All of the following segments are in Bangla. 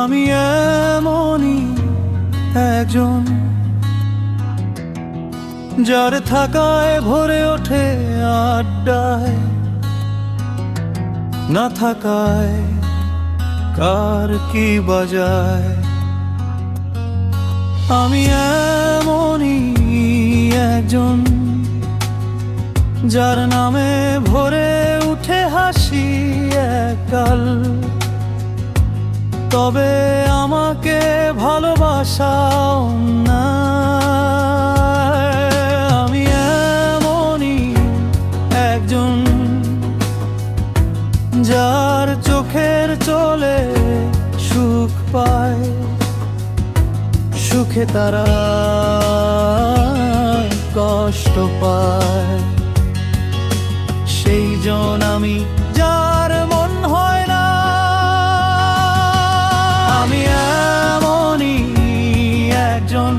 আমি এমনই একজন, যার থাকায় ভরে ওঠে আড্ডায়, না থাকায় কার কি বাজায়। আমি এমনই একজন, যার নামে ভরে উঠে হাসি একগাল, তবে আমাকে ভালোবাসাও না। আমি এমনই একজন, যার চোখের চলে সুখ পায়, সুখে তারা কষ্ট পায়। সেই জন আমি, যার মন হয় না। আমি এমনই একজন,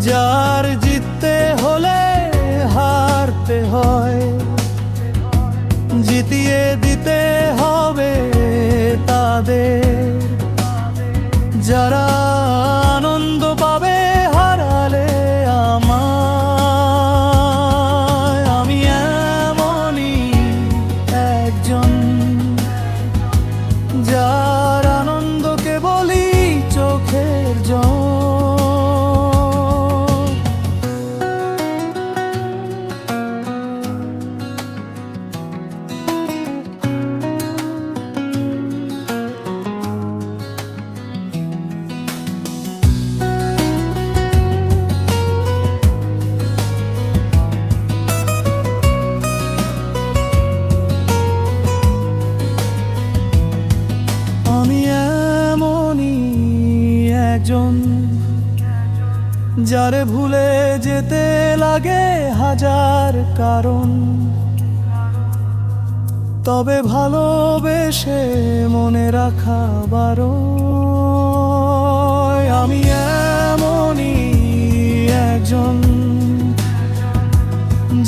যার জিততে হলে হারতে হয়, জিতিয়ে দিতে হবে তাদের, যারা আনন্দ পাবে হারালে আমায়। আমি এমনই একজন, যার আনন্দকে বলি চোখের জল। আমি এমনই একজন, যারে ভুলে যেতে লাগে হাজার কারণ, তবে ভালোবেসে মনে রাখা বারণ। আমি এমনই একজন,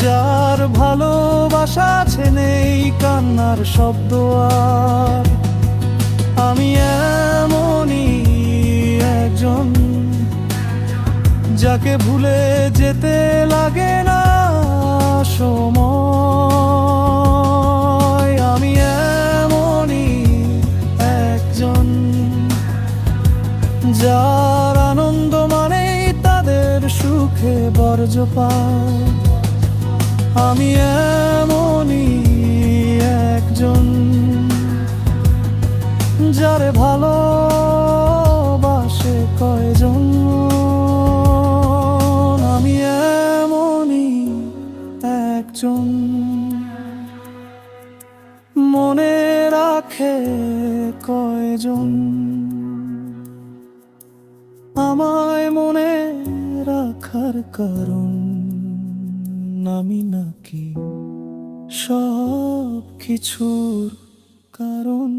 যার ভালোবাসা আছে নেই কান্নার শব্দ আর। আমি এমনই একজন, যাকে ভুলে যেতে লাগে না সময়। আমি এমনই একজন, যার আনন্দ মানেই তাদের সুখে বর্জ্য পায়। আমি এমনই একজন, যারে ভালোবাসে কয়জন। আমি এমনই একজন, মনে রাখে কয়জন। আমায় মনে রাখার কারণ আমি নাকি সব কিছুর কারণ।